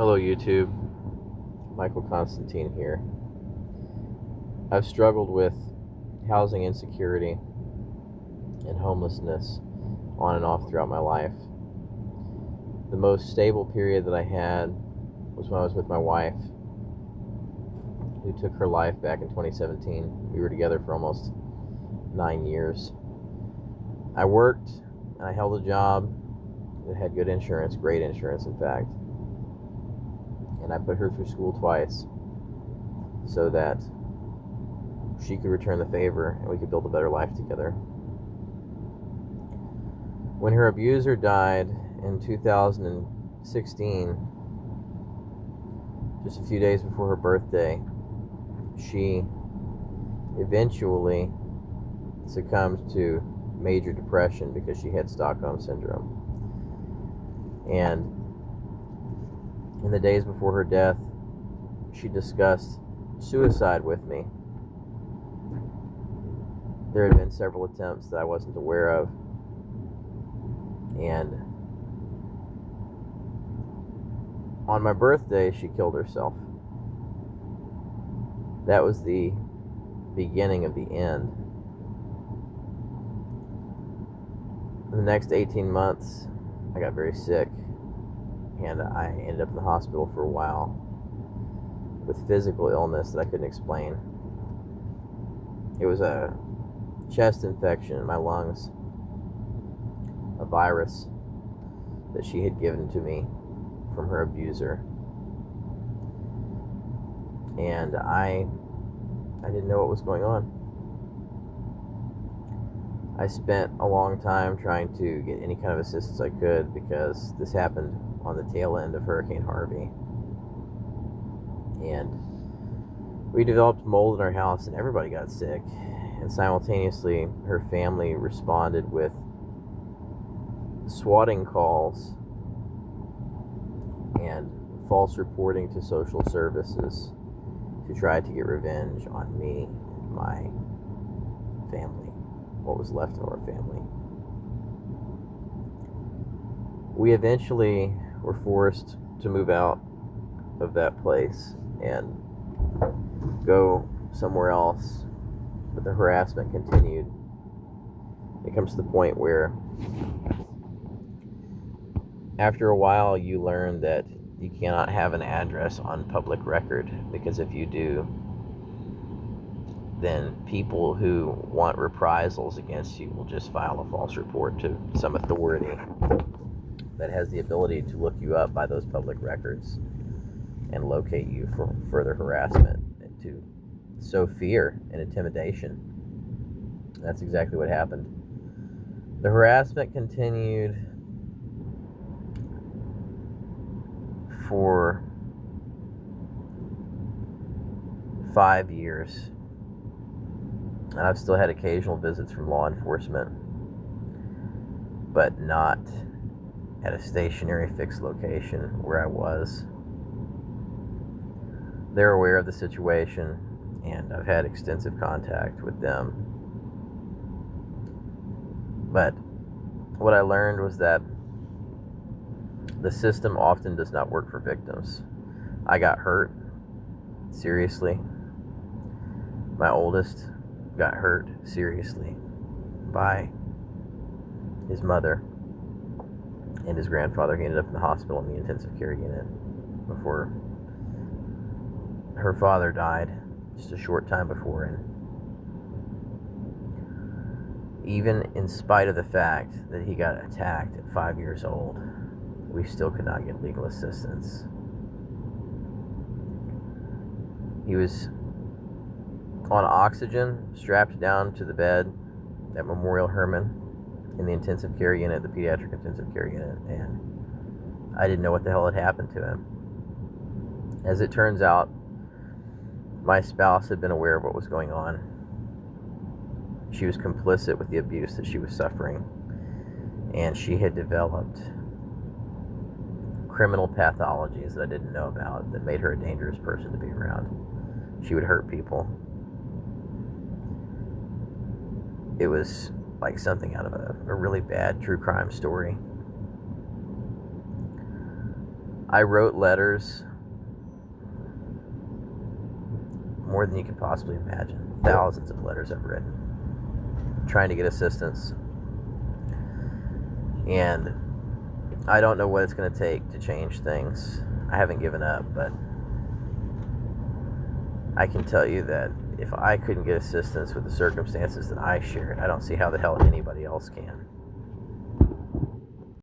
Hello YouTube, Michael Constantine here. I've struggled with housing insecurity and homelessness on and off throughout my life. The most stable period that I had was when I was with my wife, who took her life back in 2017. We were together for almost 9 years. I worked and I held a job that had good insurance, great insurance in fact. And I put her through school twice so that she could return the favor and we could build a better life together. When her abuser died in 2016, just a few days before her birthday, she eventually succumbed to major depression because she had Stockholm Syndrome. And in the days before her death, she discussed suicide with me. There had been several attempts that I wasn't aware of. And on my birthday, she killed herself. That was the beginning of the end. In the next 18 months, I got very sick. And I ended up in the hospital for a while with physical illness that I couldn't explain. It was a chest infection in my lungs, a virus that she had given to me from her abuser. And I didn't know what was going on. I spent a long time trying to get any kind of assistance I could because this happened on the tail end of Hurricane Harvey. And we developed mold in our house and everybody got sick. And simultaneously, her family responded with swatting calls and false reporting to social services to try to get revenge on me and my family, what was left of our family. We eventually were forced to move out of that place and go somewhere else, but the harassment continued. It comes to the point where after a while you learn that you cannot have an address on public record, because if you do, then people who want reprisals against you will just file a false report to some authority that has the ability to look you up by those public records and locate you for further harassment and to sow fear and intimidation. That's exactly what happened. The harassment continued for 5 years, and I've still had occasional visits from law enforcement, but not at a stationary fixed location where I was. They're aware of the situation, and I've had extensive contact with them. But what I learned was that the system often does not work for victims. I got hurt, seriously. My oldest got hurt seriously by his mother and his grandfather. He ended up in the hospital in the intensive care unit before her father died, just a short time before. And even in spite of the fact that he got attacked at 5 years old, we still could not get legal assistance. He was on oxygen, strapped down to the bed at Memorial Hermann in the intensive care unit, the pediatric intensive care unit, and I didn't know what the hell had happened to him. As it turns out, my spouse had been aware of what was going on. She was complicit with the abuse that she was suffering, and she had developed criminal pathologies that I didn't know about that made her a dangerous person to be around. She would hurt people. It was like something out of a really bad true crime story. I wrote letters more than you could possibly imagine. Thousands of letters I've written trying to get assistance. And I don't know what it's going to take to change things. I haven't given up, but I can tell you that if I couldn't get assistance with the circumstances that I shared, I don't see how the hell anybody else can.